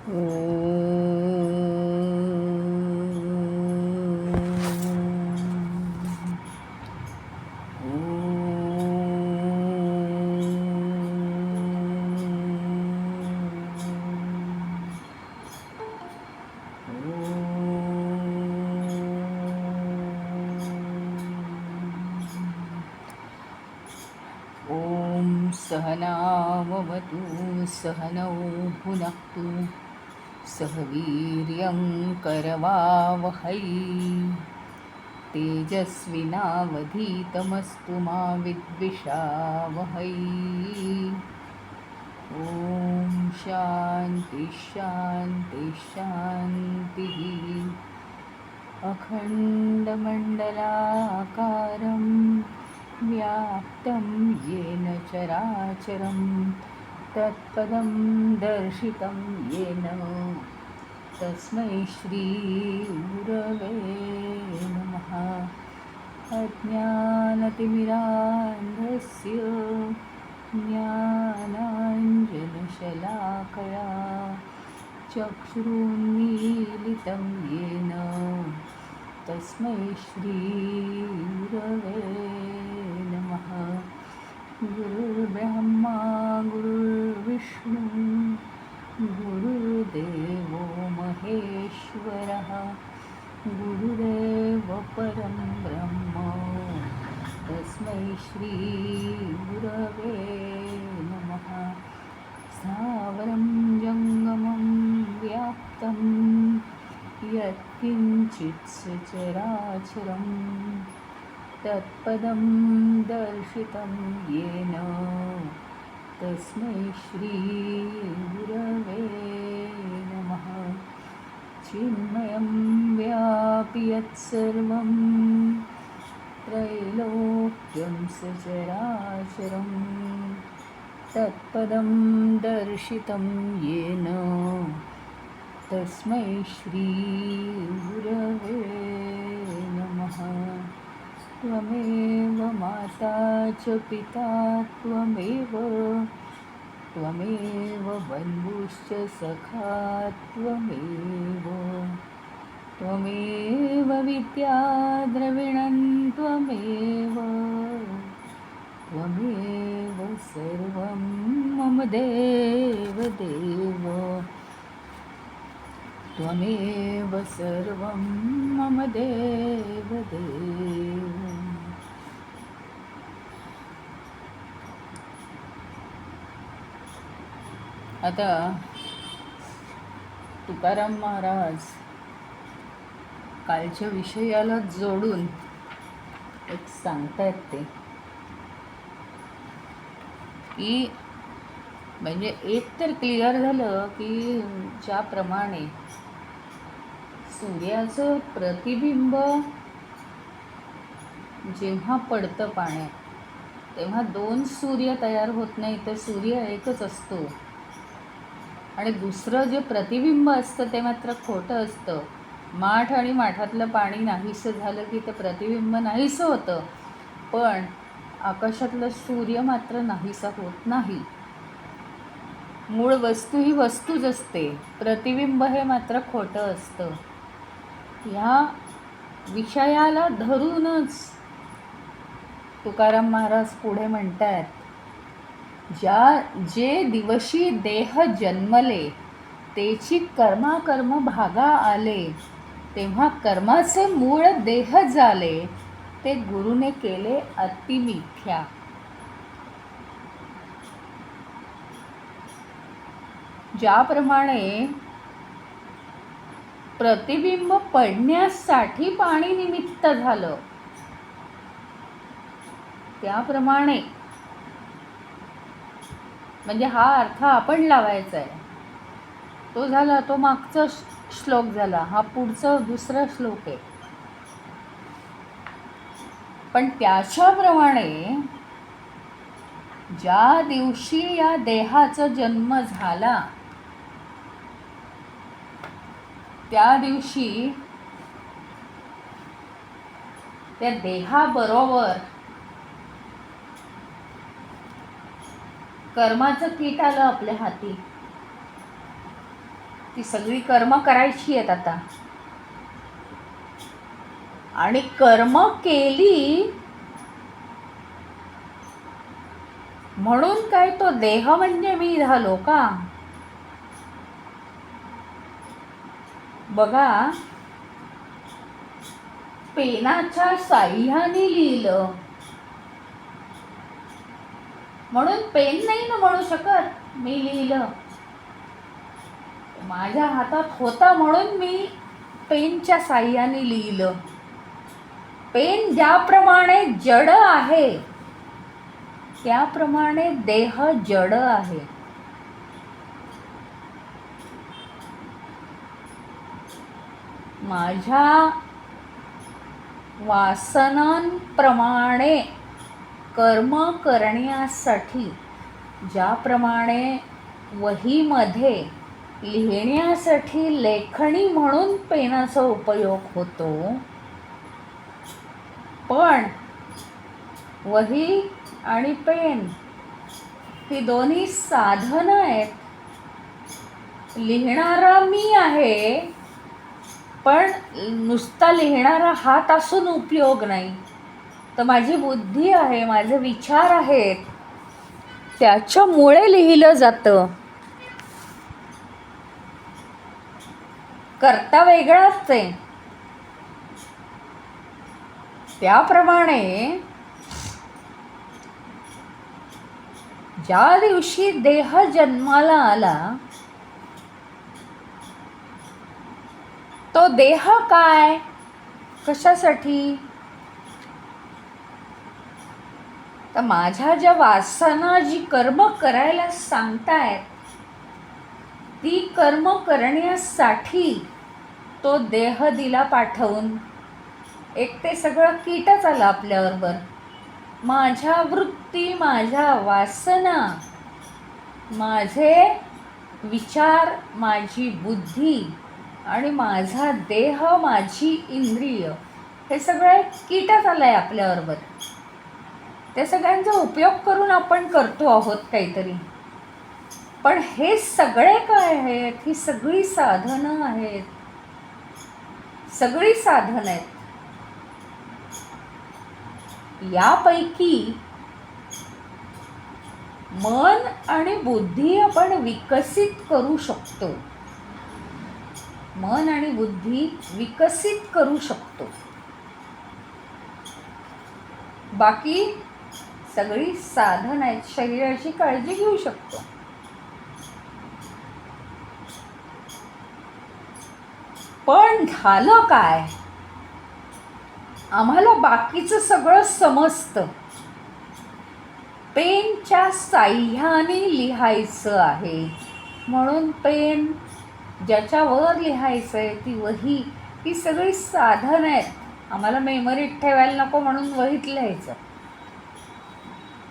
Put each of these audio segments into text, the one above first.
ॐ सहनाववतु सहनौ भुनक्तु सह वीर्यं करवावहै तेजस्विनावधीतमस्तु मा विद्विषावहै। ॐ शान्ति शान्ति शान्तिः। अखण्डमण्डलाकारं व्याप्तं येन चराचरं तत्पदं दर्शितं येन तस्मै श्रीगुरवे नमः। अज्ञानतिमिरान्धस्य ज्ञानाञ्जनशलाकया चक्षुरुन्मीलितं येन तस्मै श्रीगुरवे नमः। गुरुर्ब्रह्मा गुरुर्विष्णु गुरुर्देवो महेश्वरः गुरुरेव परं ब्रह्म तस्मै श्रीगुरवे नमः। स्थावरं जङ्गमं व्याप्तं यत्किञ्चित् सचराचरं तत्पदं दर्शितं येन तस्मै श्रीगुरवे नमः। चिन्मयं व्यापि यत्सर्वं त्रैलोक्यं सचराचरं तत्पदं दर्शितं येन तस्मै श्रीगुरवे नमः। त्वमेव माता च पिता त्वमेव बन्धुश्च सखा त्वमेव विद्या द्रविणं त्वमेव सर्वं मम देवदेव त्वमेव सर्वं मम देवदेव। आता तुकाराम महाराज कालच्या विषयाला जोडून एक सांगतायत ते की म्हणजे एक तर क्लिअर झालं की ज्याप्रमाणे सूर्याचं प्रतिबिंब जेव्हा पडतं पाण्यात तेव्हा दोन सूर्य तयार होत नाही, तर सूर्य एकच असतो. आणि दुसरं जे प्रतिबिंब असतं ते मात्र खोटं असतं. माठ आणि माठातलं पाणी नाहीसं झालं की ते प्रतिबिंब नाहीसं होतं, पण आकाशातलं सूर्य मात्र नाहीसा होत नाही. मूळ वस्तू ही वस्तूच असते, प्रतिबिंब हे मात्र खोटं असतं. ह्या विषयाला धरूनच तुकाराम महाराज पुढे म्हणतात, जे दिवशी देह जन्मले तेची कर्म भागा आले, तेव्हा कर्माचे मूळ देह झाले, ते गुरुने केले अति मिथ्या. ज्याप्रमाणे प्रतिबिंब पडण्यासाठी पाणी निमित्त झालं, त्याप्रमाणे म्हणजे हा अर्थ आपण लावायचा आहे. तो झाला, तो मागचा श्लोक झाला, हा पुढचा दुसरा श्लोक आहे. पण त्याच्याप्रमाणे ज्या दिवशी या देहाचा जन्म झाला त्या दिवशी त्या देहाबरोबर कर्माचं कीट आलं आपल्या हाती. ती सगळी कर्म करायची आहेत आता. आणि कर्म केली म्हणून काय तो देह म्हणजे मी झालो का? बघा, पेनाच्या साह्याने लिहिलं म्हणून पेन नाही ना म्हणू शकत मी लिहिलं. माझ्या हातात होता म्हणून मी पेनच्या साह्याने लिहिलं. पेन ज्याप्रमाणे जड आहे त्याप्रमाणे देह जड आहे. माझ्या वासनांप्रमाणे कर्म करण्यासाठी ज्याप्रमाणे वहीमध्ये लिहिण्यासाठी लेखणी म्हणून पेनाचा उपयोग होतो, पण वही आणि पेन ही दोन्ही साधनं आहेत. लिहिणारा मी आहे, पण नुसता लिहिणारा हात असून उपयोग नाही. तर माझी बुद्धी आहे, माझे विचार आहेत, त्याच्यामुळे लिहिलं जातं. कर्ता वेगळाच आहे. त्याप्रमाणे ज्या दिवशी देह जन्माला आला, तो देह काय, कशासाठी? तर माझ्या ज्या वासना जी कर्म करायला सांगतायत ती कर्म करण्यासाठी तो देह दिला पाठवून. एक ते सगळं कीटच आलं आपल्याबरोबर. माझ्या वृत्ती, माझ्या वासना, माझे विचार, माझी बुद्धी आणि माझा देह, माझी इंद्रिय, हे सगळं कीटच आलं आहे आपल्याबरोबर. त्या सगळ्यांचा उपयोग करून आपण करतो आहोत काहीतरी. पण हे सगळे काय आहेत? ही सगळी साधनं आहेत. सगळी साधनं आहेत. यापैकी मन आणि बुद्धी आपण विकसित करू शकतो. मन आणि बुद्धी विकसित करू शकतो. बाकी सगळी साधन आहेत. शरीराची काळजी घेऊ शकतो. पण झालं काय? आम्हाला बाकीचं सगळं समजतं. पेनच्या साह्याने लिहायचं आहे म्हणून पेन, ज्याच्यावर लिहायचं आहे ती वही, ही सगळी साधन आहेत. आम्हाला मेमरीत ठेवायला नको म्हणून वहीत लिहायचं,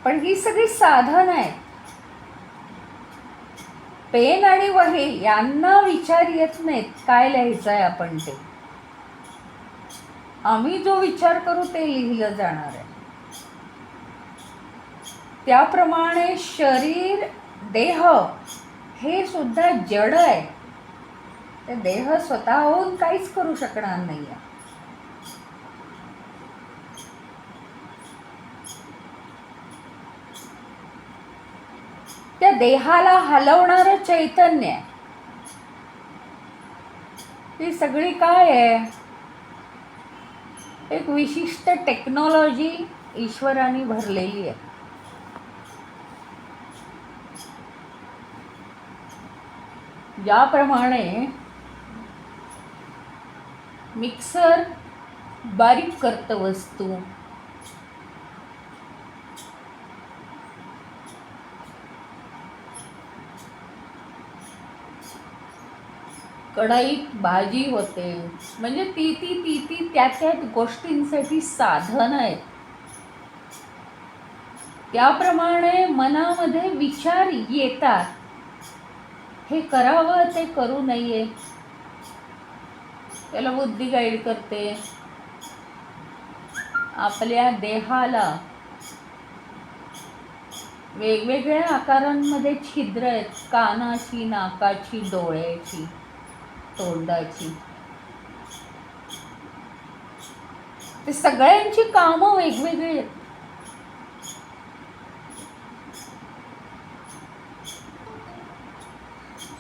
पण ही सगळी साधन आहेत. पेन आणि वही यांना विचार येत नाहीत काय लिहायचं आहे आपण ते. आम्ही जो विचार करू ते लिहिलं जाणार आहे. त्याप्रमाणे शरीर, देह हे सुद्धा जड आहे. ते देह स्वतःहून काहीच करू शकणार नाही आहे. त्या देहाला हलवणारं चैतन्य आहे. ही सगळी काय आहे? एक विशिष्ट टेक्नॉलॉजी ईश्वराने भरलेली आहे. ज्याप्रमाणे मिक्सर बारीक करतं वस्तू, कढईत भाजी होते, म्हणजे ती त्या गोष्टींसाठी साधन आहेत. त्याप्रमाणे मनामध्ये विचार येतात, हे करावं ते करू नये, त्याला बुद्धी गाईड करते. आपल्या देहाला वेगवेगळ्या आकारांमध्ये छिद्र आहेत, कानाची, नाकाची, डोळ्याची. तोंडाची. ते सगळ्यांची कामं वेगवेगळी आहेत.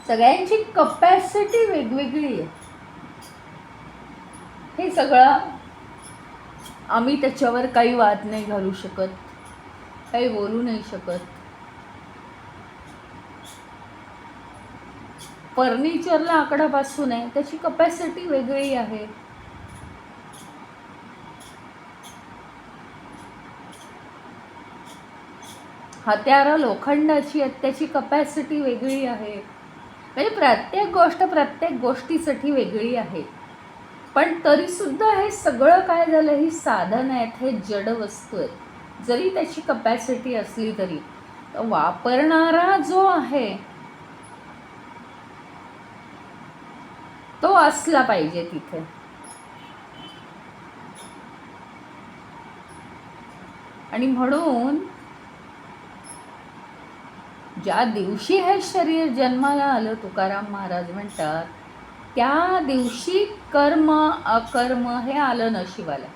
सगळ्यांची कपॅसिटी वेगवेगळी आहे. हे सगळं आम्ही त्याच्यावर काही वाद नाही घालू शकत, काही बोलू नाही शकत. फर्निचरला आकडापासून आहे, त्याची कपॅसिटी वेगळी आहे. हत्यारं लोखंडाची आहेत, त्याची कपॅसिटी वेगळी आहे. म्हणजे प्रत्येक गोष्ट प्रत्येक गोष्टीसाठी वेगळी आहे. पण तरीसुद्धा हे सगळं काय झालं, ही साधन आहेत, हे जड वस्तू आहेत. जरी त्याची कपॅसिटी असली तरी वापरणारा जो आहे तो असला पाहिजे तिथे. आणि म्हणून ज्या दिवशी हे शरीर जन्माला आलं, तुकाराम महाराज म्हणतात, त्या दिवशी कर्म अकर्म हे आलं नशिबाला.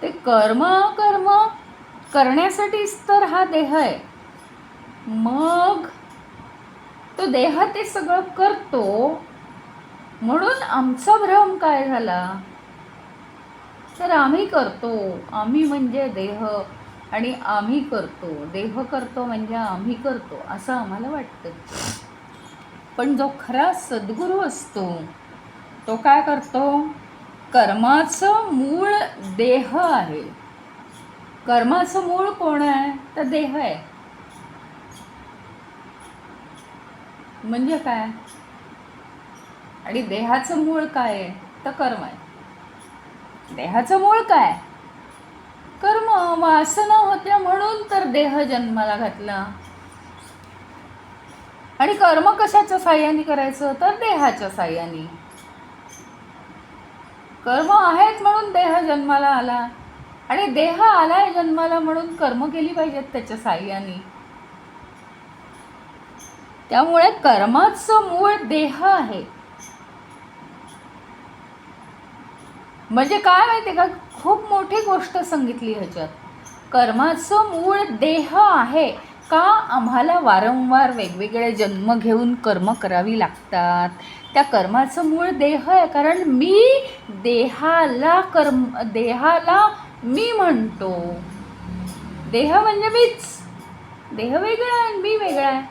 ते कर्म अकर्म करण्यासाठीच तर हा देह आहे. मग तो देह ते सगळं करतो. म्हणून आमचा भ्रम काय झाला, तर आम्ही करतो, आम्ही म्हणजे देह, आणि आम्ही करतो, देह करतो म्हणजे आम्ही करतो असं आम्हाला वाटतं. पण जो खरा सद्गुरू असतो तो काय करतो, कर्माचं मूळ देह आहे. कर्माचं मूळ कोण आहे, तर देह आहे. म्हणजे काय, आणि देहाचं मूळ काय आहे, तर कर्म आहे. देहाचं मूळ काय, कर्म. वासना होत्या म्हणून तर देह जन्माला घातला. आणि कर्म कशाच्या साह्याने करायचं, तर देहाच्या साह्याने. कर्म आहेत म्हणून देह जन्माला आला, आणि देह आलाय जन्माला म्हणून कर्म केली पाहिजेत त्याच्या साह्याने. त्यामुळे कर्माचं मूळ देह आहे. म्हणजे काय माहिती का, खूप मोठी गोष्ट सांगितली ह्याच्यात. कर्माचं मूळ देह आहे. का आम्हाला वारंवार वेगवेगळे जन्म घेऊन कर्म करावी लागतात, त्या कर्माचं मूळ देह आहे. कारण मी देहाला मी म्हणतो. देह म्हणजे मीच. देह वेगळा आहे, मी वेगळा आहे.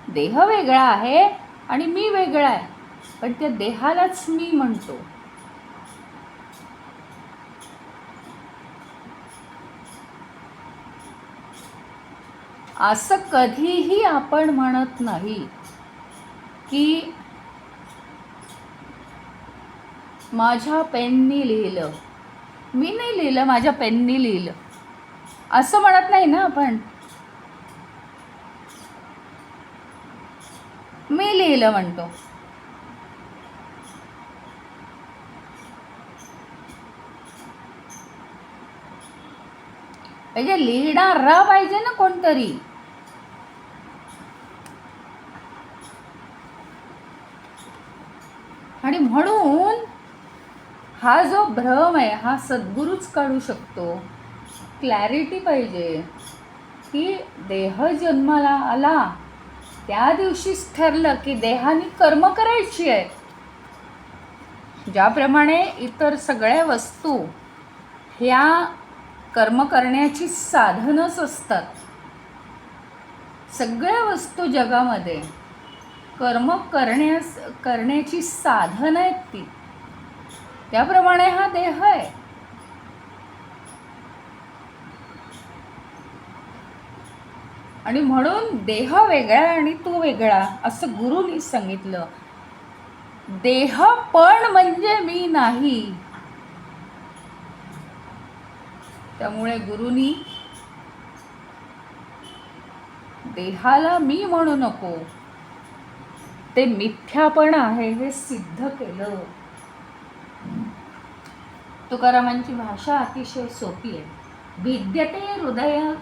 देह वेगळा आहे आणि मी वेगळा आहे, पण त्या देहालाच मी म्हणतो. असं कधीही आपण म्हणत नाही की माझ्या पेननी लिहिलं, मी नाही लिहिलं, माझ्या पेननी लिहिलं, असं म्हणत नाही ना आपण. मी लिहिलं म्हणतो. म्हणजे लिहिणारा पाहिजे ना कोणतरी. आणि म्हणून हा जो भ्रम आहे हा सद्गुरूच काढू शकतो. क्लॅरिटी पाहिजे की देह जन्माला आला त्या दिवशीच ठरलं की देहाने कर्म करायची आहे. ज्याप्रमाणे इतर सगळ्या वस्तू ह्या कर्म करण्याची साधनच असतात. सगळ्या वस्तू जगामध्ये कर्म करण्याची साधन आहेत ती. त्याप्रमाणे हा देह आहे. आणि म्हणून देह वेगळा आणि तू वेगळा असं गुरुनी सांगितलं. देह पण म्हणजे मी नाही. त्यामुळे गुरुनी देहाला मी म्हणू नको, ते मिथ्यापण आहे हे सिद्ध केलं. तुकारामांची भाषा अतिशय सोपी आहे. भिद्यते हृदय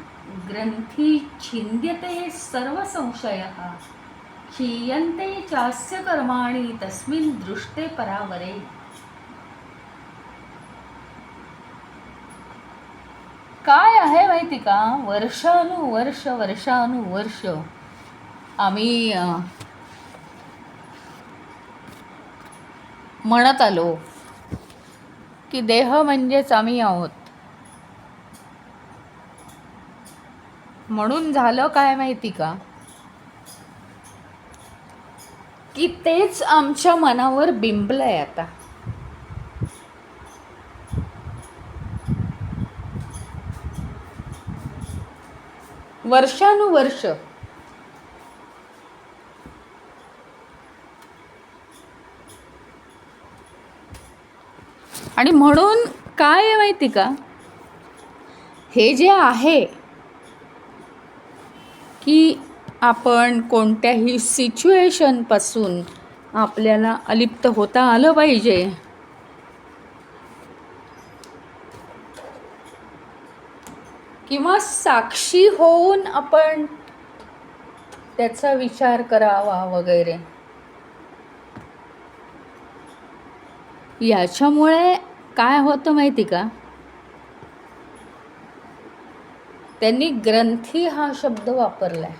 ग्रंथी छिंद्यते सर्व संशयः, क्षीयन्ते चास्य कर्माणि तस्मिन् दृष्टे परावरे. काय आहे माहिती का, वर्षानुवर्ष वर्षानुवर्ष आम्ही म्हणत आलो की देह म्हणजेच आम्ही आहोत. म्हणून झालं काय माहिती का, की तेच आमच्या मनावर बिंबलंय आता. वर्षानुवर्ष आणि म्हणून काय आहे माहिती का, हे जे आहे की आपण कोणत्याही सिच्युएशनपासून आपल्याला अलिप्त होता आलं पाहिजे. किंवा साक्षी होऊन आपण त्याचा विचार करावा वगैरे. याच्यामुळे काय होतं माहिती का, त्यांनी ग्रंथी हा शब्द वापरलाय.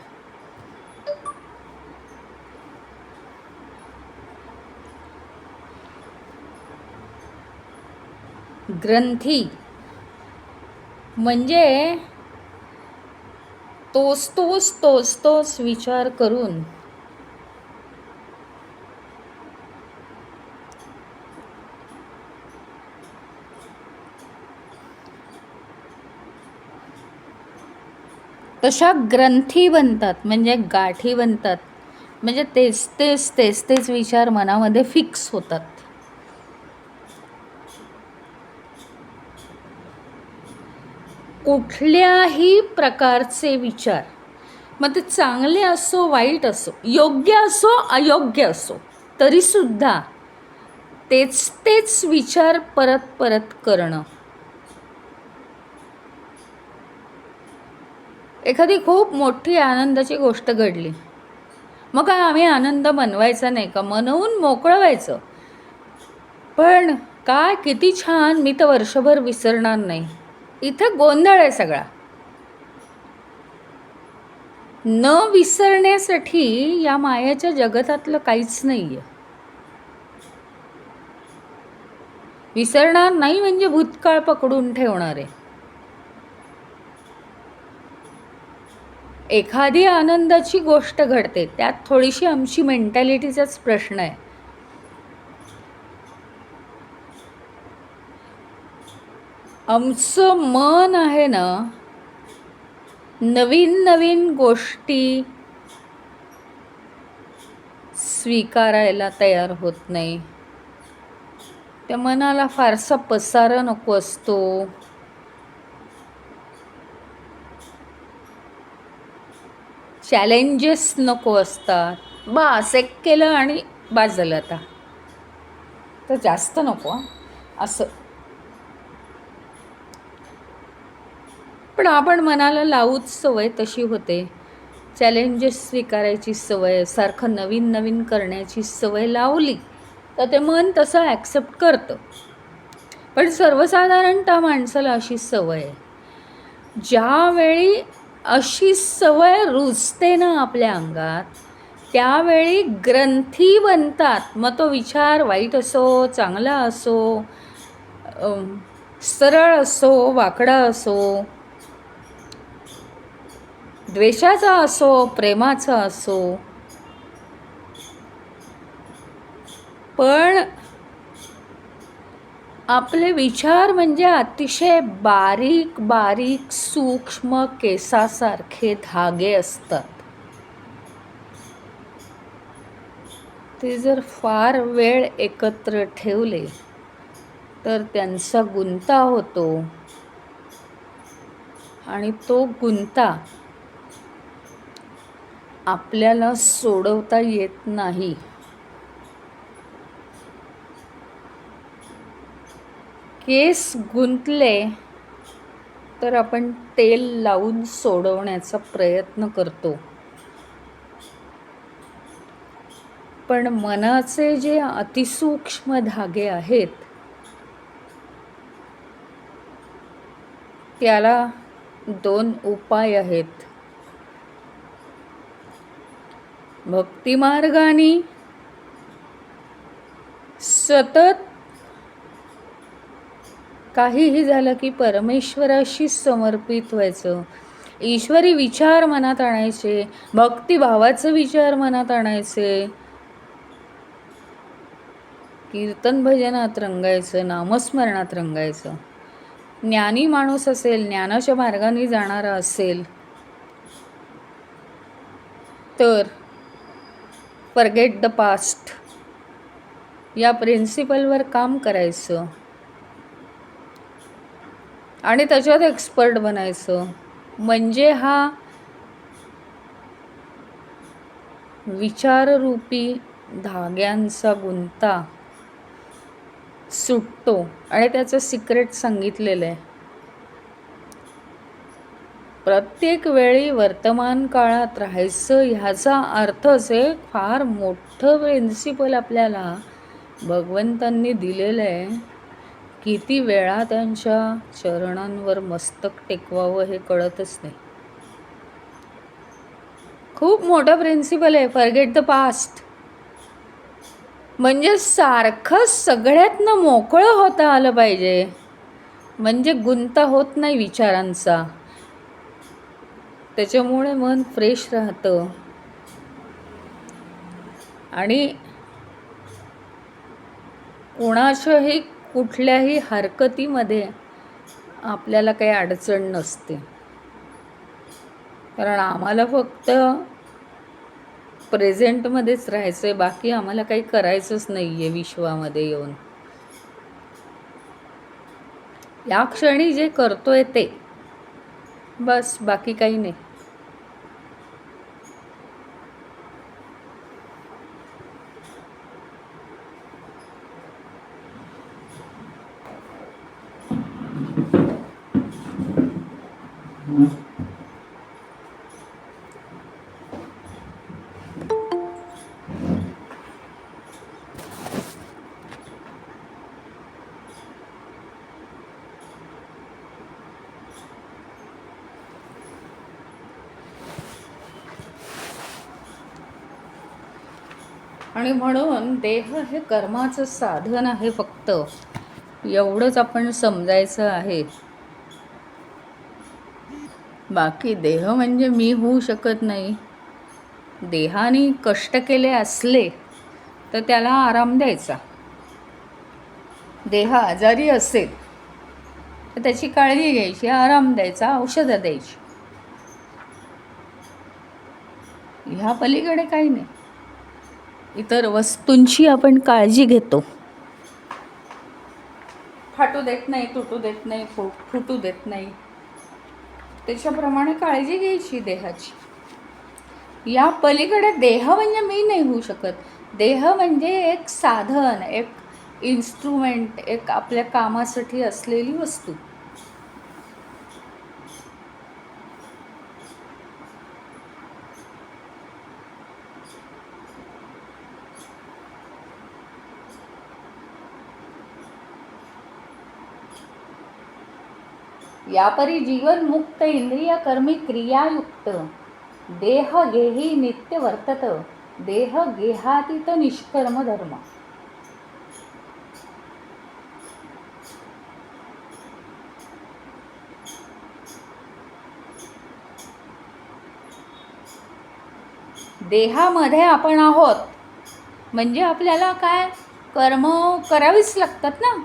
ग्रंथी म्हणजे तोच विचार करून तशा ग्रंथी बनतात, म्हणजे गाठी बनतात, म्हणजे तेच विचार मनामध्ये फिक्स होतात. कुठल्याही प्रकारचे विचार, मग ते चांगले असो वाईट असो, योग्य असो अयोग्य असो, तरीसुद्धा तेच विचार परत करणं. एखादी खूप मोठी आनंदाची गोष्ट घडली, मग काय आम्ही आनंद मनवायचा नाही का, मनवून मोकळं व्हायचं. पण काय किती छान, मी तर वर्षभर विसरणार नाही. इथं गोंधळ आहे सगळा. न विसरण्यासाठी या मायाच्या जगतातलं काहीच नाही आहे. विसरणार नाही म्हणजे भूतकाळ पकडून ठेवणार आहे. एखादी आनंदाची गोष्ट घडते, त्यात थोडीशी आमची मेंटॅलिटीचाच प्रश्न आहे. आमचं मन आहे ना, नवीन गोष्टी स्वीकारायला तयार होत नाही. त्या मनाला फारसा पसारा नको असतो. चॅलेंजेस नको असतात. बस एक केलं आणि बास झालं, आता तर जास्त नको असं. पण आपण मनाला लावूच सवय तशी होते. चॅलेंजेस स्वीकारायची सवय, सारखं नवीन करण्याची सवय लावली तर ते मन तसं ॲक्सेप्ट करतं. पण सर्वसाधारणतः माणसाला अशी सवय आहे. ज्यावेळी अशी सवय रुजते ना आपल्या अंगात, त्यावेळी ग्रंथी बनतात. मग तो विचार वाईट असो चांगला असो, सरळ असो वाकडा असो, द्वेषाचा असो प्रेमाचा असो, पण आपले विचार म्हणजे अतिशय बारीक सूक्ष्म केसासारखे धागे असतात. ते जर फार वेळ एकत्र ठेवले तर त्यांचा गुंता होतो, आणि तो गुंता आपल्याला सोडवता येत नाही. केस गुंतले तर आपण तेल लावून सोडवण्याचा प्रयत्न करतो. पण मनाचे जे अतिसूक्ष्म धागे आहेत त्याला 2 उपाय आहेत. भक्तिमार्गाने सतत काहीही झालं की परमेश्वराशी समर्पित व्हायचं, ईश्वरी विचार मनात आणायचे, भक्तिभावाचे विचार मनात आणायचे, कीर्तन भजनात रंगायचं, नामस्मरणात रंगायचं. ज्ञानी माणूस असेल, ज्ञानाच्या मार्गाने जाणारा असेल तर फॉरगेट द पास्ट या प्रिन्सिपलवर काम करायचं आणि त्याच्यात एक्सपर्ट बनायचं. म्हणजे हा विचाररूपी धाग्यांचा गुंता सुटतो. आणि त्याचं सिक्रेट सांगितलेलं आहे. प्रत्येक वेळी वर्तमान काळात राहायचं ह्याचा अर्थच एक फार मोठं प्रिन्सिपल आपल्याला भगवंतांनी दिलेलं आहे. किती वेळा त्यांच्या चरणांवर मस्तक टेकवावं हे कळतच नाही. खूप मोठं प्रिन्सिपल आहे फॉरगेट द पास्ट. म्हणजे सारखं सगळ्यातनं मोकळं होता आलं पाहिजे, म्हणजे गुंता होत नाही विचारांचा. त्याच्यामुळे मन फ्रेश राहतं आणि कोणाच्याही कुठल्याही हरकतीमध्ये आपल्याला काही अडचण नसते. कारण आम्हाला फक्त प्रेझेंटमध्येच राहायचं आहे, बाकी आम्हाला काही करायचंच नाही आहे विश्वामध्ये येऊन. या क्षणी जे करतोय ते बस, बाकी काही नाही. आणि म्हणून देह हे कर्माचं साधन आहे फक्त, एवढंच आपण समजायचं आहे. बाकी देह म्हणजे मी होऊ शकत नाही. देहाने कष्ट केले असले तर त्याला आराम द्यायचा. देह आजारी असेल तर त्याची काळजी घ्यायची, आराम द्यायचा, औषधं द्यायची. ह्या पलीकडे काही नाही. इतर वस्तूंची आपण काळजी घेतो, फाटू देत नाही, तुटू देत नाही, फुटू देत नाही. त्याच्याप्रमाणे काळजी घ्यायची देहाची. या पलीकडे देह म्हणजे मी नाही होऊ शकत. देह म्हणजे एक साधन, एक इन्स्ट्रुमेंट, एक आपल्या कामासाठी असलेली वस्तू. यापरी जीवन मुक्त इंद्रिय कर्मी क्रियायुक्त देह गेही नित्य वर्तत देह गेहातीत निष्कर्म धर्म. देहामध्ये आपण आहोत म्हणजे आपल्याला काय कर्म करावीच लागतात ना.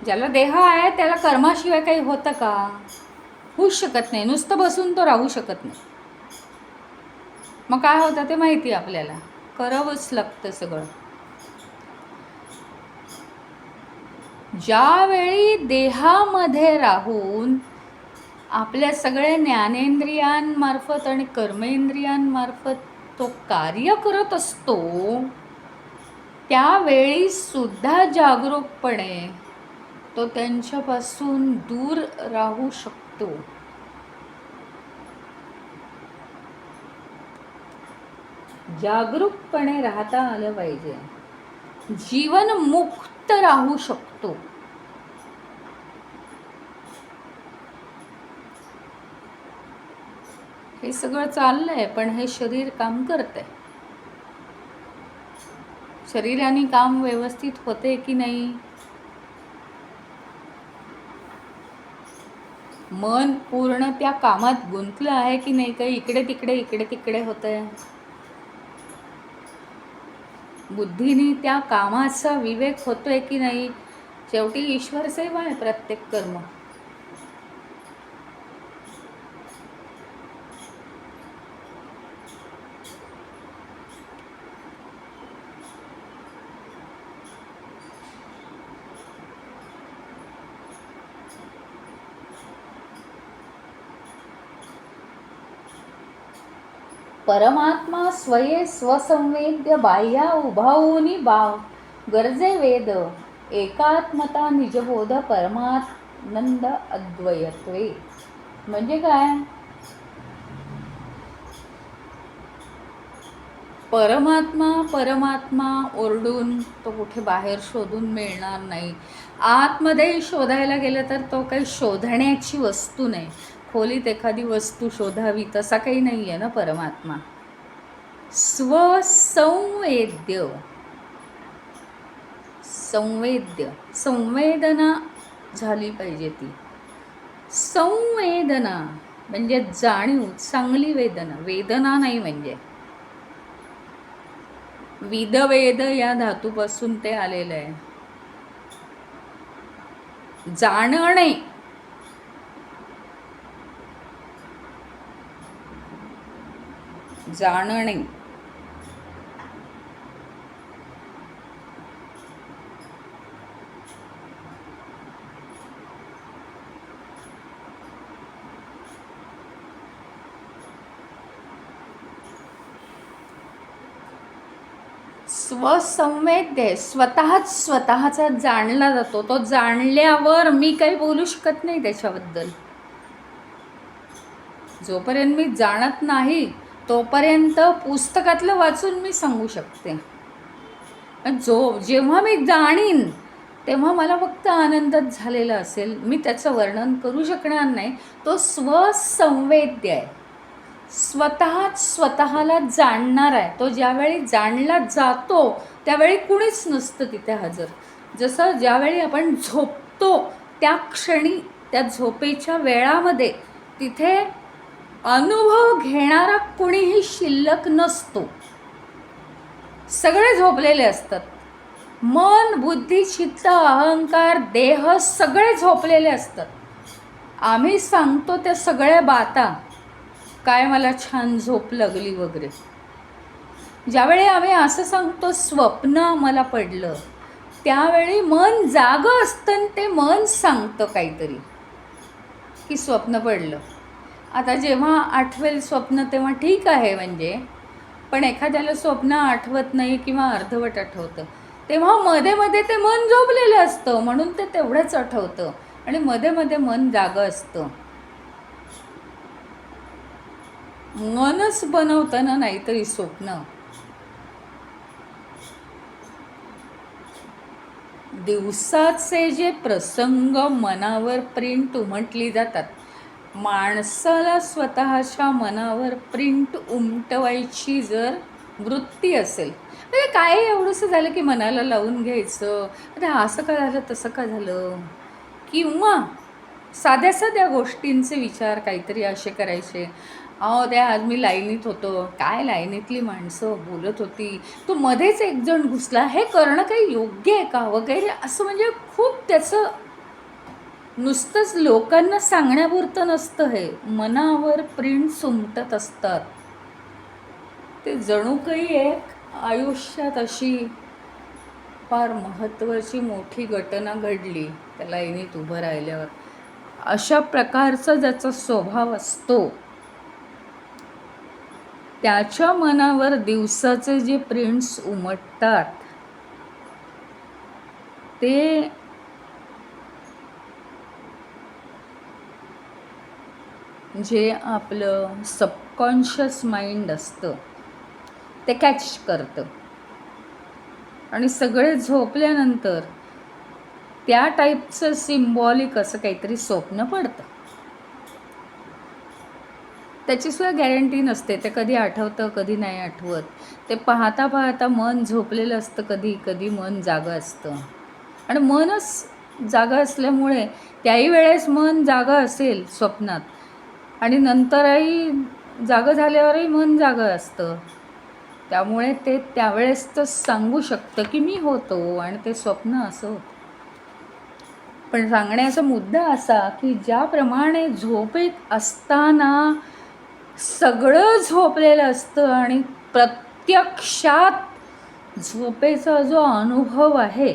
ज्याला देह आहे त्याला कर्माशिवाय काही होतं का? होऊच शकत नाही. नुसतं बसून तो राहू शकत नाही. मग काय होतं ते माहिती आहे आपल्याला, करावंच लागतं सगळं. ज्यावेळी देहामध्ये राहून आपल्या सगळ्या ज्ञानेंद्रियांमार्फत आणि कर्मेंद्रियांमार्फत तो कार्य करत असतो, त्यावेळी सुद्धा जागरूकपणे तो त्यांच्यापासून दूर राहू शकतो. जागरूकपणे राहता आलं पाहिजे. जीवन मुक्त राहू शकतो. हे सगळं चाललंय, पण हे शरीर काम करतंय. शरीराने काम व्यवस्थित होते की नाही? मन पूर्ण त्या कामात गुंतलं आहे की नाही? काही इकडे तिकडे होतंय. बुद्धीने त्या कामाचा विवेक होतोय की नाही? शेवटी ईश्वर सेवा आहे प्रत्येक कर्म. परमात्मा स्वये स्वसंवेद्य बाह्या उभावूनी बाव गरजे वेद एकात्मता निजबोध परमानंद अद्वयत्वे. म्हणजे काय? परमात्मा परमात्मा ओरडून तो कुठे बाहेर शोधून मिळणार नाही. आतमध्ये शोधायला गेलं तर तो काही शोधण्याची वस्तू नाही. खोलीत एखादी वस्तू शोधावी तसा काही नाही आहे ना परमात्मा. स्वसंवेद्य, संवेद्य, संवेदना झाली पाहिजे ती. संवेदना म्हणजे जाणीव, चांगली वेदना. वेदना नाही म्हणजे विदवेद या धातूपासून ते आलेलं आहे. जाणणे, जाणणे. स्वसंवेद्य, स्वतःचा जाणला जातो. तो जाणल्यावर मी काही बोलू शकत नाही त्याच्याबद्दल. जोपर्यंत मी जाणत नाही तोपर्यंत पुस्तकातलं वाचून मी सांगू शकते. जेव्हा मी जाणीन तेव्हा मला फक्त आनंदच झालेला असेल. मी त्याचं वर्णन करू शकणार नाही. तो स्वसंवेद्य आहे. स्वतःला जाणणार आहे. तो ज्यावेळी जाणला जातो त्यावेळी कुणीच नसतं तिथे हजर. जसं ज्यावेळी आपण झोपतो त्या क्षणी, त्या झोपेच्या वेळामध्ये तिथे अनुभव घेणारा कुणीही शिल्लक नसतो. सगळे झोपलेले असतात. मन, बुद्धी, चित्त, अहंकार, देह सगळे झोपलेले असतात. आम्ही सांगतो त्या सगळ्या बाता, काय मला छान झोप लागली वगैरे. ज्यावेळी आम्ही असं सांगतो स्वप्न मला पडलं, त्यावेळी मन जागं असतं. ते मन सांगतं काहीतरी की स्वप्न पडलं. आता जेव्हा आठवेल स्वप्न तेव्हा ठीक आहे म्हणजे, पण एखाद्याला स्वप्न आठवत नाही किंवा अर्धवट आठवतं, तेव्हा मध्ये मध्ये ते मन झोपलेलं असतं म्हणून ते तेवढंच आठवतं आणि मध्ये मध्ये मन जागं असतं. मनच बनवतं ना नाहीतरी स्वप्न. दिवसाचे जे प्रसंग मनावर प्रिंट उमटली जातात, माणसाला स्वतःच्या मनावर प्रिंट उमटवायची जर वृत्ती असेल, म्हणजे काय एवढंसं झालं की मनाला लावून घ्यायचं, अरे असं का झालं तसं का झालं, किंवा साध्या साध्या गोष्टींचे विचार काहीतरी असे करायचे. त्या आज मी लाईनीत होतो, काय लाईनीतली माणसं बोलत होती, तो मध्येच एक जण घुसला, हे करणं काही योग्य आहे का वगैरे असं. म्हणजे खूप त्याचं नुसतंच लोकांना सांगण्यापुरतं नसतं. हे मनावर प्रिंट्स उमटत असतात. ते जणू काही एक आयुष्यात अशी फार महत्त्वाची मोठी घटना घडली त्या लाईनीत उभं राहिल्यावर. अशा प्रकारचा ज्याचा स्वभाव असतो त्याच्या मनावर दिवसाचे जे प्रिंट्स उमटतात ते जे आपलं सबकॉन्शियस माइंड असतं ते कॅच करतं. आणि सगळे झोपल्यानंतर त्या टाईपचं सिम्बॉलिक असं काहीतरी स्वप्न पडतं. त्याचीसुद्धा गॅरंटी नसते, ते कधी आठवतं कधी नाही आठवत. ते पाहता पाहता मन झोपलेलं असतं, कधी कधी मन जागं असतं. आणि मनच जागं असल्यामुळे त्याही वेळेस मन जागं असेल स्वप्नात आणि नंतरही जागं झाल्यावरही मन जागं असतं. त्यामुळे ते त्यावेळेस सांगू शकतं की मी होतो आणि ते स्वप्न असं होतं. पण सांगण्याचा मुद्दा असा की ज्याप्रमाणे झोपेत असताना सगळं झोपलेलं असतं आणि प्रत्यक्षात झोपेचा जो अनुभव आहे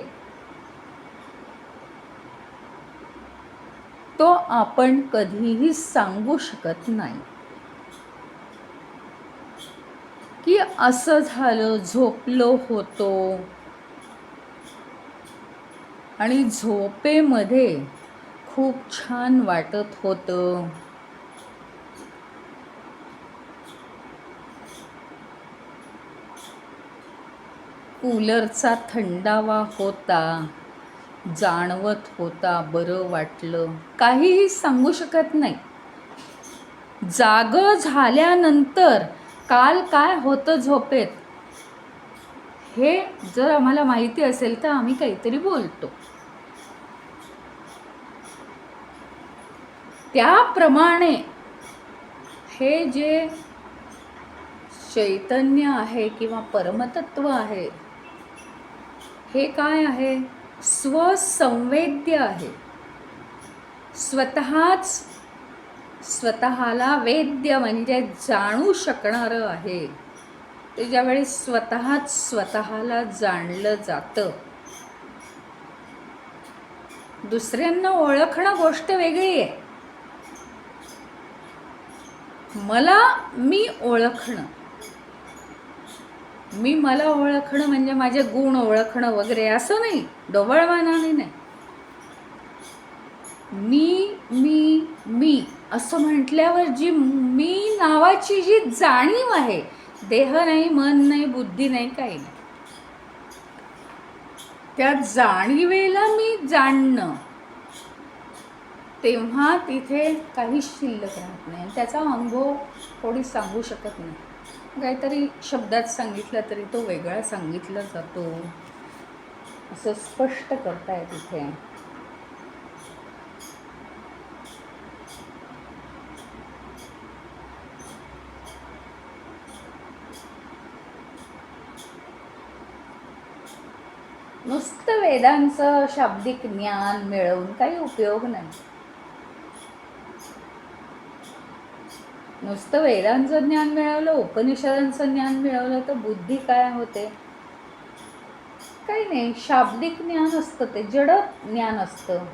तो आपण कधीही सांगू शकत नाही की असं झालं, झोपलो होतो. आणि झोपेमध्ये खूप छान वाटत होतं. कूलरचा थंडावा होता, जाणवत होता, बरं वाटलं. काहीही सांगू शकत नाही. जागं झाल्यानंतर काल काय होतं झोपेत हे जर आम्हाला माहिती असेल तर आम्ही काहीतरी बोलतो. त्याप्रमाणे हे जे चैतन्य आहे किंवा परमतत्व आहे हे काय आहे? स्वसंवेद्य आहे. स्वतःला वेद्य म्हणजे जाणू शकणारं आहे. ते ज्यावेळी स्वतःला जाणलं जातं. दुसऱ्यांना ओळखणं गोष्ट वेगळी आहे. मी ओळखणं, मला ओळखणं म्हणजे माझे गुण ओळखणं वगैरे असं नाही, ढोबळमानाने नाही. मी असं म्हटल्यावर जी मी नावाची जी जाणीव आहे, देह नाही, मन नाही, बुद्धी नाही, काही नाही, त्या जाणीवेला मी जाणणं, तेव्हा तिथे काही शिल्लक राहत नाही. त्याचा अनुभव थोडी सांगू शकत नाही. काहीतरी शब्दात सांगितलं तरी तो वेगळा सांगितला जातो असं स्पष्ट करताय तिथे. नुसतं वेदांचं शाब्दिक ज्ञान मिळवून काही उपयोग नाही. नुसतं वेदांचं ज्ञान मिळवलं, उपनिषदांचं ज्ञान मिळवलं तर बुद्धी काय होते? काही नाही, शाब्दिक ज्ञान असतं, ते जड ज्ञान असतं.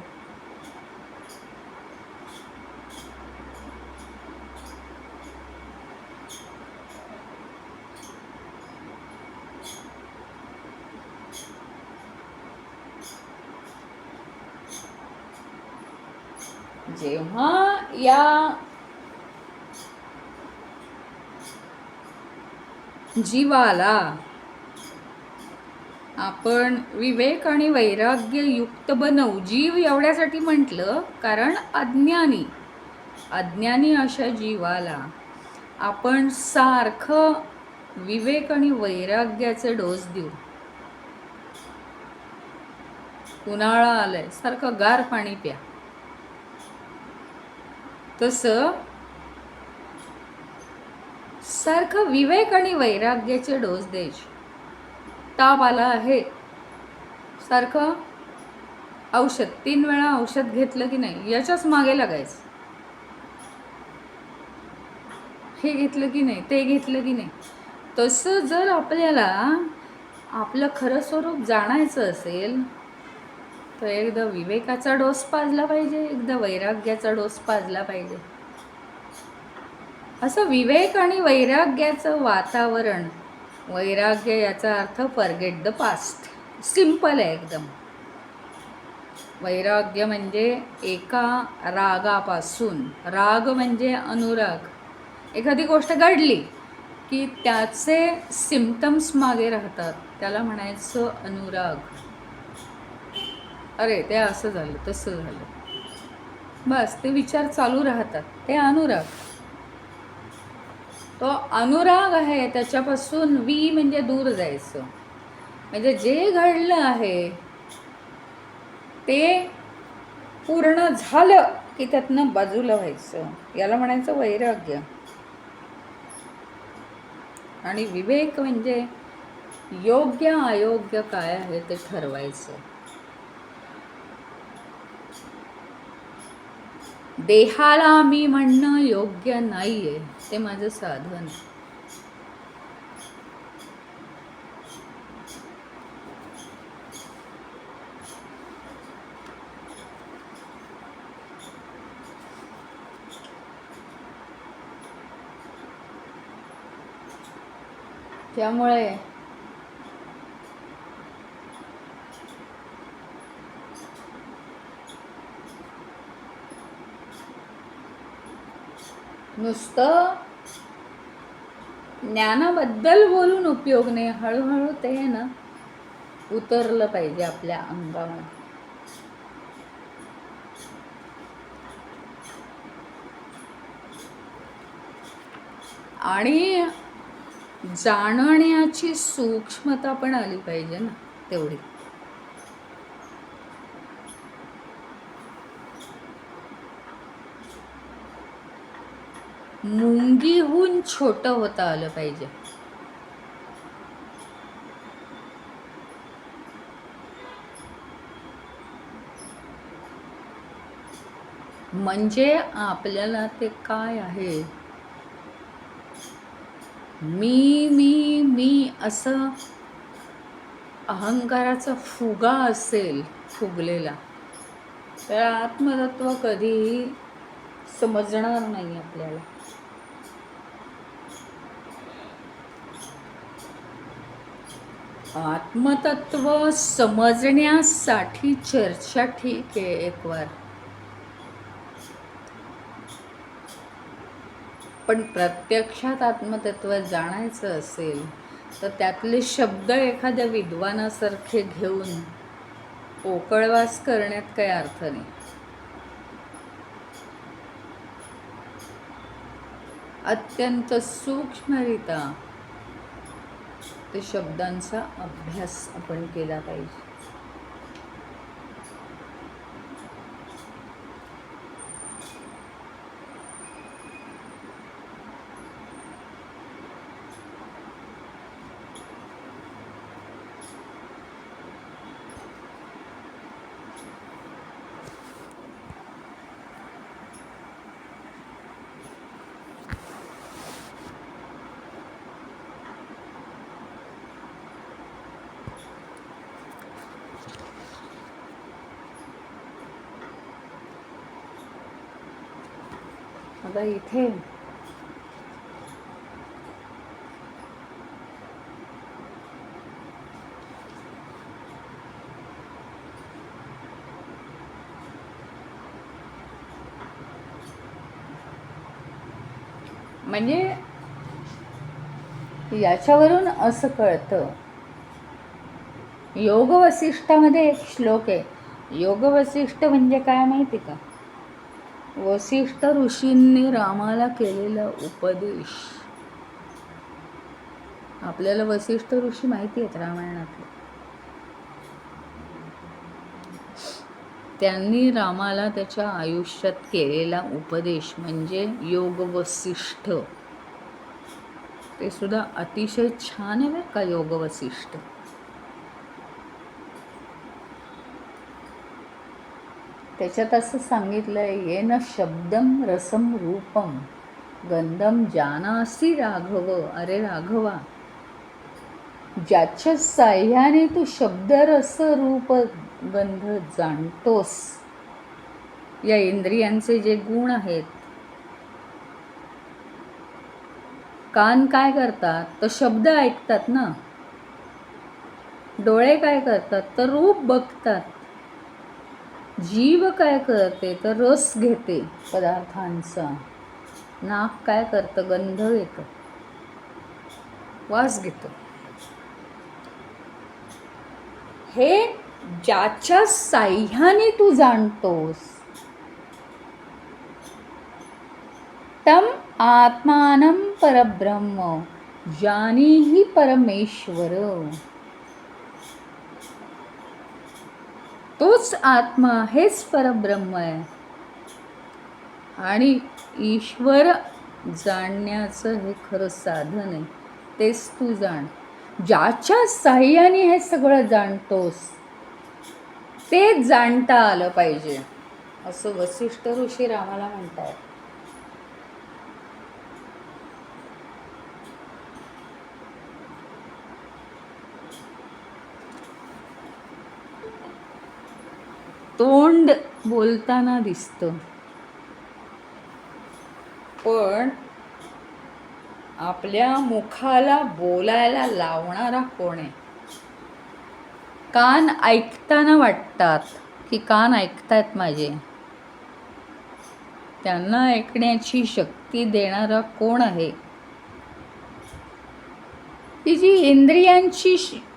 जेव्हा या जीवाला आपण विवेक आणि वैराग्य युक्त बनवू, जीव एवढ्यासाठी म्हटलं कारण अज्ञानी अशा जीवाला आपण सारखं विवेक आणि वैराग्याचे डोस देऊ. उन्हाळा आलाय, सारखं गार पाणी प्या. तसं सारखं विवेक आणि वैराग्याचे डोस द्यायचे. ताप आला आहे, सारखं औषध, 3 वेळा औषध घेतलं की नाही याच्याच मागे लागायचं. हे घेतलं की नाही, ते घेतलं की नाही. तसं जर आपल्याला आपलं खरं स्वरूप जाणायचं असेल तर एकदा विवेकाचा डोस पाजला पाहिजे, एकदा वैराग्याचा डोस पाजला पाहिजे. असं विवेक आणि वैराग्याचं वातावरण, वैराग्य याचा अर्थ फॉरगेट द पास्ट, सिंपल आहे एकदम. वैराग्य म्हणजे एका रागापासून, राग म्हणजे अनुराग, एखादी गोष्ट घडली की त्याचे सिम्पटम्स मागे राहतात. त्याला म्हणायचं अनुराग. अरे ते असं झालं, तसं झालं, बस ते विचार चालू राहतात, ते अनुराग. तो अनुराग आहे, त्याच्यापासून म्हणजे दूर जायचं. म्हणजे जे घडलं आहे ते पूर्ण झालं की त्यातनं बाजूला व्हायचं. याला म्हणायचं वैराग्य. आणि विवेक म्हणजे योग्य अयोग्य काय आहे ते ठरवायचं. देहाला मी म्हणणं योग्य नाहीये, ते माझं साधन. त्यामुळे नुसतं ज्ञानाबद्दल बोलून उपयोग नाही. हळूहळू ते ना उतरलं पाहिजे आपल्या अंगामध्ये. आणि जाणण्याची सूक्ष्मता पण आली पाहिजे ना तेवढी. मुंगीहून छोटं होता आलं पाहिजे. म्हणजे आपल्याला ते काय आहे, मी असं अहंकाराचा फुगा असेल फुगलेला, तर आत्मतत्व कधीही समजणार नाही आपल्याला. आत्मतत्व समजण्यासाठी चर्चा ठीक आहे एक वार, पण प्रत्यक्षात आत्मतत्व जाणायचं असेल तर त्यातले शब्द एखाद्या विद्वानासारखे घेऊन पोकळवास करण्यात काही अर्थ नाही. अत्यंत सूक्ष्मरित्या ते शब्दांचा अभ्यास आपण केला पाहिजे. आता इथे म्हणजे याच्यावरून असं कळतं, योग वसिष्ठामध्ये एक श्लोक आहे. योग वसिष्ठ म्हणजे काय माहिती का? वसिष्ठ ऋषींनी रामाला केलेला उपदेश. आपल्याला वसिष्ठ ऋषी माहिती आहेत रामायणातले. त्यांनी रामाला त्याच्या आयुष्यात केलेला उपदेश म्हणजे योग वसिष्ठ. ते सुद्धा अतिशय छान आहे का योग वसिष्ठ. त्याच्यात असं सांगितलंय, येन शब्दम रसम रूपम गंधम जानासी राघव. अरे राघवा, ज्याच्या साह्याने तू शब्द रस रूप गंध जाणतोस, या इंद्रियांचे जे गुण आहेत. कान काय करतात तर शब्द ऐकतात ना, डोळे काय करतात तर रूप बघतात, जीव काय करते तर रस घेते पदार्थांचा, नाक काय करतं गंध येतं. वास घेतो. हे ज्याच्या साह्याने तू जाणतोस, तम आत्मानं परब्रह्म जानीहि परमेश्वर. तोच आत्मा, हेच परब्रह्म आहे. आणि ईश्वर जाणण्याचं हे खरं साधन आहे. तेच तू जाण. ज्याच्या साह्याने हे सगळं जाणतोस ते जाणता आलं पाहिजे, असं वसिष्ठ ऋषी रामाला म्हणतात. तोंड बोलताना दिसतं, पण आपल्या मुखाला बोलायला लावणारा कोण आहे? कान ऐकताना वाटतात की कान ऐकतायत माझे, त्यांना ऐकण्याची शक्ती देणारा कोण आहे? ती जी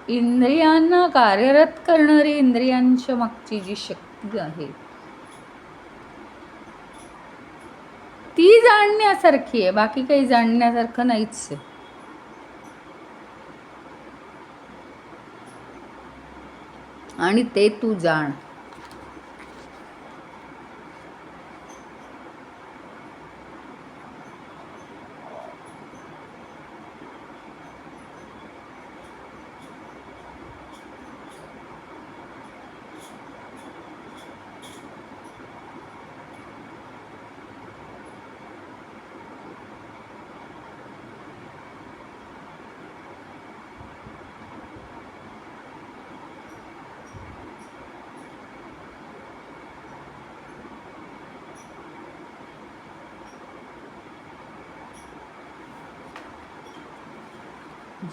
इंद्रियांना कार्यरत करणारी, इंद्रियांच्या मागची जी शक्ती आहे ती जाणण्यासारखी आहे, बाकी काही जाणण्यासारखं नाहीच आहे. आणि ते तू जाण.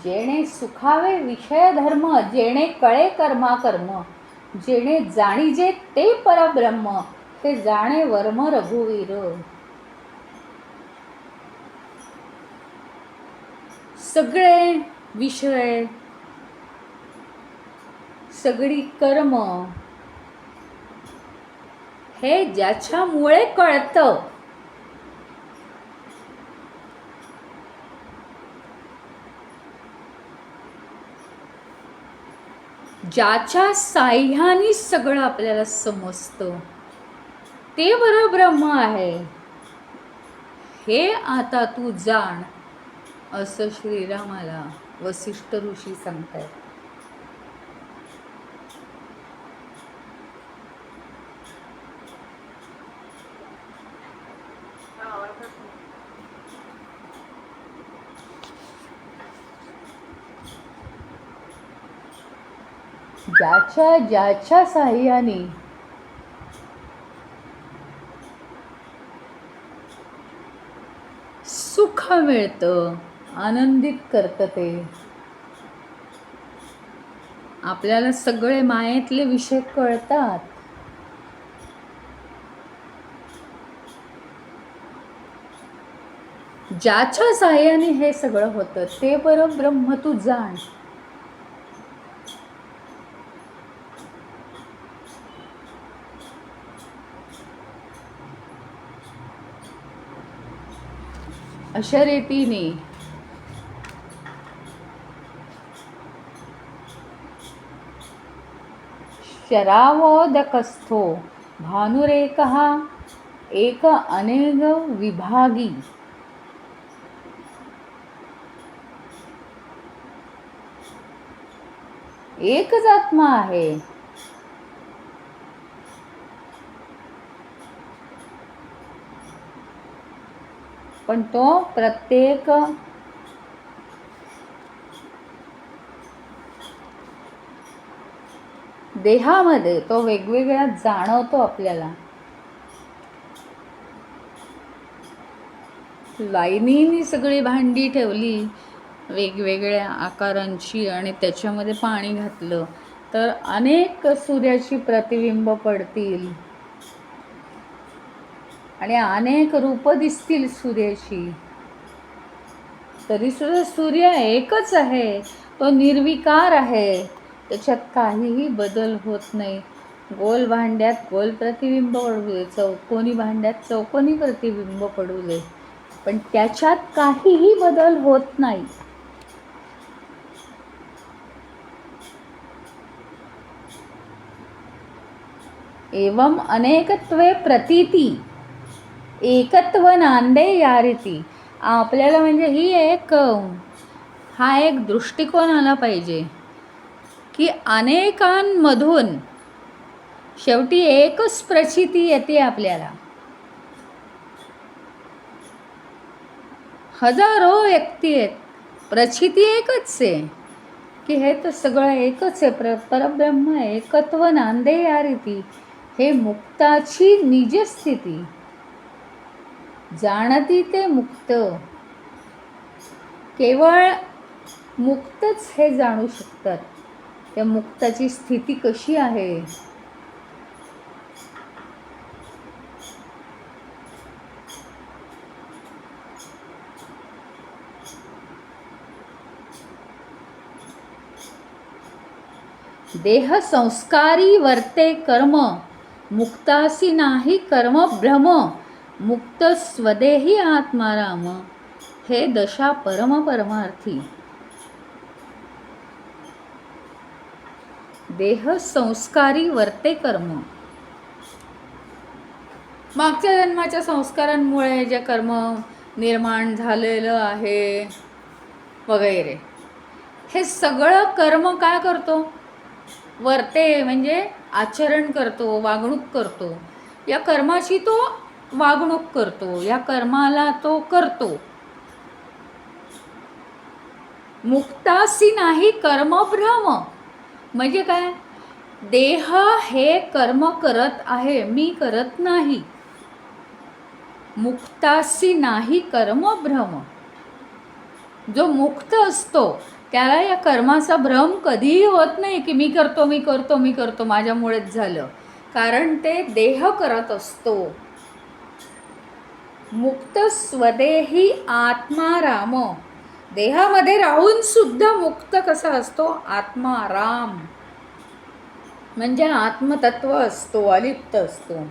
जेणे सुखावे विषय धर्म, जेणे कळे कर्मा कर्म, जेणे जाणीजे ते परब्रह्म, ते जाणे वर्म रघुवीर. सगळे विषय, सगळी कर्म हे ज्याच्यामुळे कळतं, ज्याच्या साह्याने सगळं आपल्याला समजतं, ते परब्रह्म आहे. हे आता तू जाण, असं श्रीरामाला वसिष्ठ ऋषी सांगतात. ज्याच्या साह्याने सुख मिळतं, आनंदित करतं, ते आपल्याला सगळे मायेतले विषय कळतात. ज्याच्या साह्याने हे सगळं होतं, ते परब्रह्म तू जाण. अशा रीतीने शरावोदकस्थो भानुरेकः एक अनेक विभागी. एकच आत्मा आहे, पण तो प्रत्येक देहामध्ये तो वेगवेगळा जाणवतो आपल्याला. लाईनीने सगळी भांडी ठेवली वेगवेगळ्या आकारांची आणि त्याच्यामध्ये पाणी घातलं तर अनेक सूर्याची प्रतिबिंब पडतील आणि अनेक रूप दिसतील सूर्याची. तरी सुद्धा सूर्य एकच आहे, तो निर्विकार आहे, त्याच्यात काहीही बदल होत नाही. गोल भांड्यात गोल प्रतिबिंब पडू दे, चौकोनी भांड्यात चौकोनी प्रतिबिंब पडू दे, पण त्याच्यात काहीही बदल होत नाही. एवं अनेकत्वे प्रतीती एकत्व नांदे या रीती. आपल्याला म्हणजे हा एक दृष्टिकोन आला पाहिजे की अनेकांमधून शेवटी एकच प्रचिती येते आपल्याला. हजारो व्यक्ती आहेत, प्रचिती एकच आहे की हे तर सगळं एकच आहे, परब्रह्म एकत्व नांदे या रीती. हे मुक्ताची निजस्थिती. जाणती ते मुक्त, केवळ मुक्तच हे जाणू शकतात. त्या मुक्ताची स्थिती कशी आहे? देह संस्कारी वर्ते कर्म, मुक्तासी नाही कर्म भ्रम, मुक्त स्वदेही आत्माराम, हे दशा परमार्थी. देह संस्कारी वर्ते कर्म. मागच्या जन्माच्या संस्कारांमुळे जे कर्म निर्माण झालेलं आहे वगैरे, हे सगळं कर्म काय करतो? वर्ते म्हणजे आचरण करतो, वागणूक करतो. या कर्माची तो वागणूक करतो, या कर्माला तो करतो. मुक्तासी नाही कर्मभ्रम म्हणजे काय? देह हे कर्म करत आहे, मी करत नाही. मुक्तासी नाही कर्मभ्रम. जो मुक्त असतो त्याला या कर्माचा भ्रम कधीही होत नाही की मी करतो माझ्यामुळेच झालं, कारण ते देह करत असतो. मुक्त स्वदेही आत्मा राम. देहामध्ये राहून सुद्धा मुक्त कसा असतो? आत्मा राम म्हणजे आत्मतत्व असतो, अलिप्त असतो.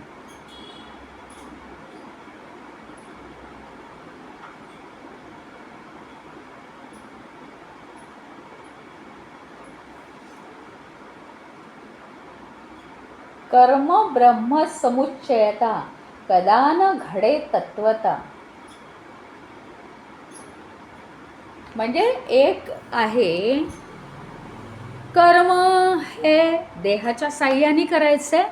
कर्म ब्रह्म समुच्चयता, कदा न घडे तत्वता. म्हणजे एक आहे कर्म हे देहाच्या साह्याने करायचे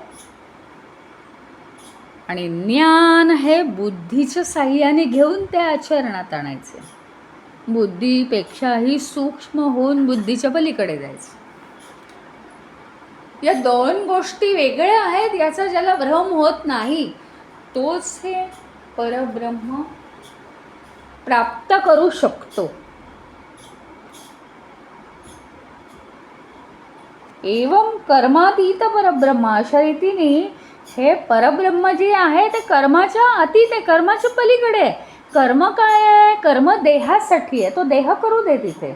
आणि ज्ञान हे बुद्धीच्या साह्याने घेऊन ते आचरणात आणायचे. बुद्धीपेक्षाही सूक्ष्म होऊन बुद्धीच्या पलीकडे जायचं. या दोन गोष्टी वेगळ्या आहेत याचा ज्याला भ्रम होत नाही तोच हे परब्रह्म प्राप्त करू शकतो. एवं कर्मातीत परब्रह्म. अशा रीतीने हे परब्रह्म जे आहे ते कर्माच्या अतीत आहे, कर्माच्या पलीकडे. कर्म काय आहे? कर्म देहासाठी आहे, तो देह करू दे. तिथे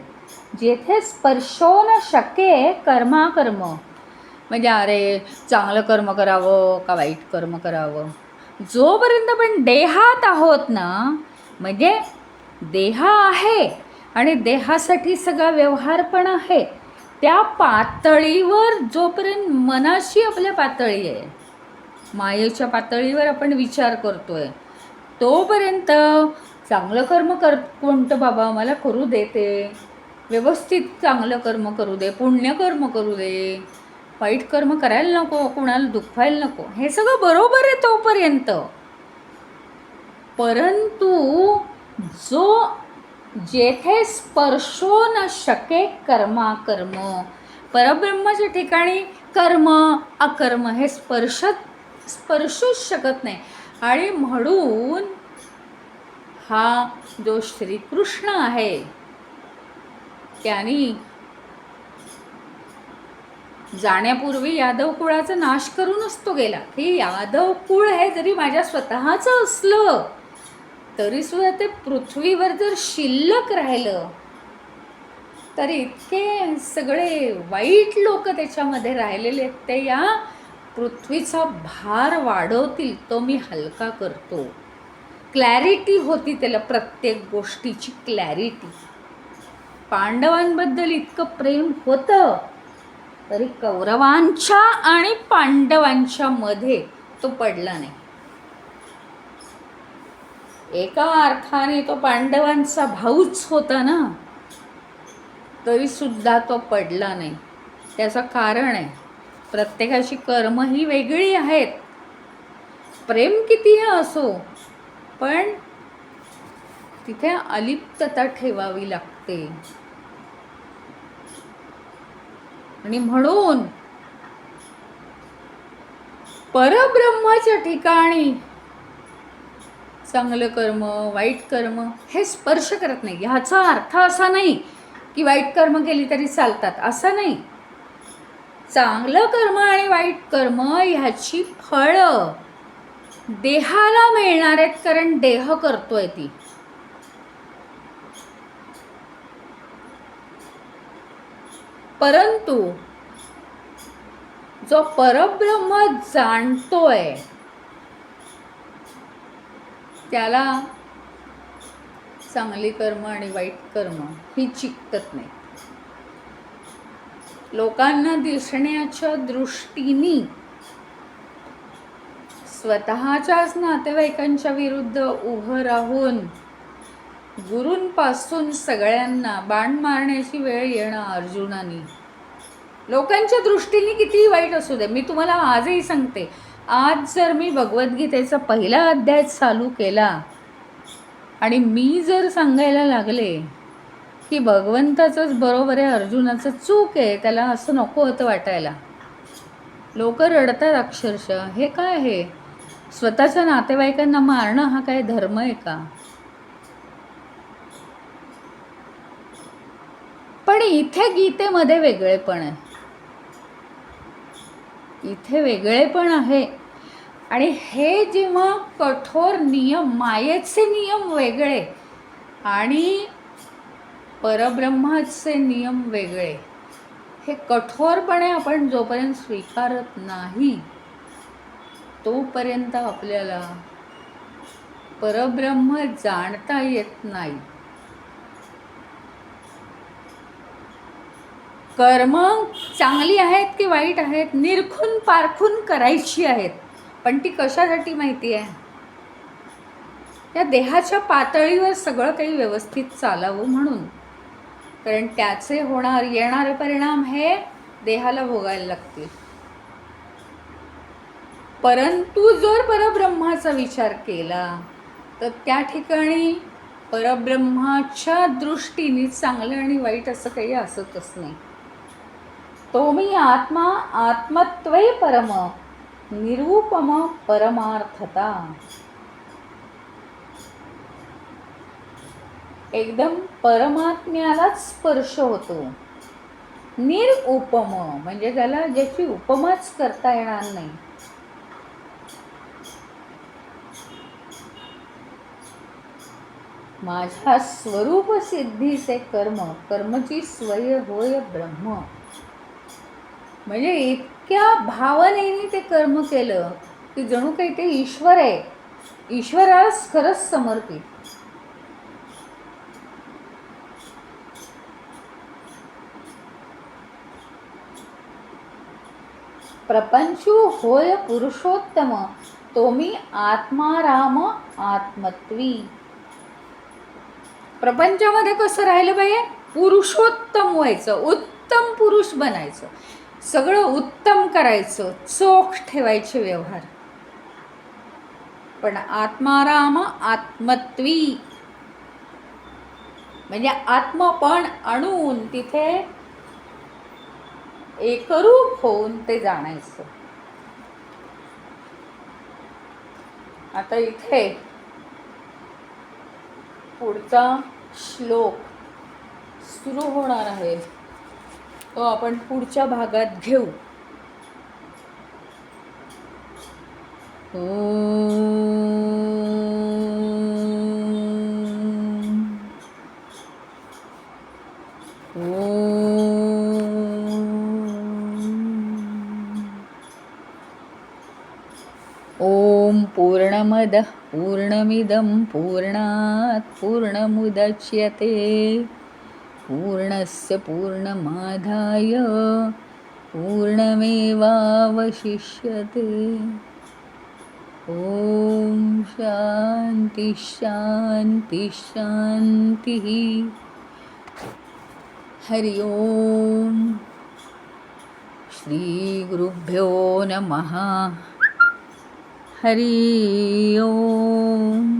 जेथे स्पर्शो न शके कर्माकर्म म्हणजे अरे चांगलं कर्म करावं का वाईट कर्म करावं, जोपर्यंत आपण देहात आहोत ना, म्हणजे देह आहे आणि देहासाठी सगळा व्यवहार पण आहे, त्या पातळीवर जोपर्यंत मनाशी आपल्या पातळी आहे, मायेच्या पातळीवर आपण विचार करतोय, तोपर्यंत चांगलं कर्म कोणतं बाबा मला करू देते, व्यवस्थित चांगलं कर्म करू दे, पुण्यकर्म करू दे, वाईट कर्म करायला नको, कुणाला दुखवायला नको, हे सगळं बरोबर आहे तोपर्यंत. परंतु जो जेथे स्पर्शो न शके कर्माकर्म, परब्रह्माच्या ठिकाणी कर्म अकर्म हे स्पर्शूच शकत नाही. आणि म्हणून हा जो श्रीकृष्ण आहे त्यांनी जाण्यापूर्वी यादव कुळाचा नाश करूनच तो गेला. की यादव कुळ हे जरी माझ्या स्वतःचं असलं तरीसुद्धा ते पृथ्वीवर जर शिल्लक राहिलं तर इतके सगळे वाईट लोक त्याच्यामध्ये राहिलेले आहेत, ते या पृथ्वीचा भार वाढवतील, तो मी हलका करतो. क्लॅरिटी होती त्याला, प्रत्येक गोष्टीची क्लॅरिटी. पांडवांबद्दल इतकं प्रेम होतं तरी कौरवांच्या आणि पांडवांच्या मध्ये तो पडला नाही. एका अर्थाने तो पांडवांचा भाऊच होता ना, तरी सुद्धा तो पडला नाही. त्याचं कारण आहे, प्रत्येकाची कर्म ही वेगळी आहेत. प्रेम कितीही असो पण तिथे अलिप्तता ठेवावी लागते. आणि म्हणून परब्रह्माच्या ठिकाणी चांगलं कर्म वाईट कर्म हे स्पर्श करत नाही. ह्याचा अर्थ असा नाही की वाईट कर्म केली तरी चालतात, असं नाही. चांगलं कर्म आणि वाईट कर्म ह्याची फळं देहाला मिळणार आहेत, कारण देह करतोय ती. परंतु जो परब्रह्म जाणतोय त्याला चांगली कर्म आणि वाईट कर्म ही चिकटत नाही. लोकांना दिसण्याच्या दृष्टीने स्वतःच्याच नातेवाईकांच्या विरुद्ध उभं राहून गुरूंपासून सगळ्यांना बाण मारण्याची वेळ येणं अर्जुनाने. लोकांच्या दृष्टीने कितीही वाईट असू दे, मी तुम्हाला आजही सांगते, आज जर मी भगवद्गीतेचा पहिला अध्याय चालू केला आणि मी जर सांगायला लागले की भगवंताचंच बरोबर आहे, अर्जुनाचं चूक आहे, त्याला असं नको होतं वाटायला, लोक रडतात अक्षरशः. हे काय आहे? स्वतःच्या नातेवाईकांना मारणं हा काय धर्म आहे का? पण इथे गीतेमध्ये वेगळेपण आहे, इथे वेगळेपण आहे. आणि हे जेव्हा कठोर नियम, मायेचे नियम वेगळे आणि परब्रह्माचे नियम वेगळे, हे कठोरपणे आपण जोपर्यंत स्वीकारत नाही तोपर्यंत आपल्याला परब्रह्म जाणता येत नाही. कर्म चांगली आहेत की वाईट आहेत निरखून पारखून करायची आहेत, पण ती कशासाठी माहिती आहे? त्या देहाच्या पातळीवर सगळं काही व्यवस्थित चालावं म्हणून. कारण त्याचे येणारे परिणाम हे देहाला भोगायला लागतील. परंतु जर परब्रह्माचा विचार केला तर त्या ठिकाणी परब्रह्माच्या दृष्टीने चांगलं आणि वाईट असं काही असतच नाही. तो मी आत्मा आत्मत्वे परम निरूपम परमार्थता. एकदम परमात्म्यालाच स्पर्श होतो. निरुपम म्हणजे त्याला ज्याची उपमाच करता येणार नाही. माझ्या स्वरूप सिद्धीचे कर्म कर्मची स्वय होय ब्रह्म. म्हणजे इतक्या भावनेने ते कर्म केलं की जणू काही ते ईश्वर आहे, ईश्वरालाच खरंच समर्पित. प्रपंचू होय पुरुषोत्तम तो मी आत्माराम आत्मत्वी. प्रपंचामध्ये कसं राहिलं पाहिजे? पुरुषोत्तम व्हायचं, उत्तम पुरुष बनायचं, सगळं उत्तम करायचं, चोख ठेवायचे व्यवहार. पण आत्माराम आत्मत्वी म्हणजे आत्मपण आणून तिथे एकरूप होऊन ते जाणायचं. आता इथे पुढचा श्लोक सुरू होणार आहे, तो आपण पुढच्या भागात घेऊ. ओम पूर्णमदः पूर्णमिदं पूर्णात् पूर्णमुदच्यते पूर्णस्य पूर्णमादाय पूर्णमेवावशिष्यते। ॐ शान्ति शान्ति शान्तिः। हरि ओम श्री गुरुभ्यो नमः। हरि ओम।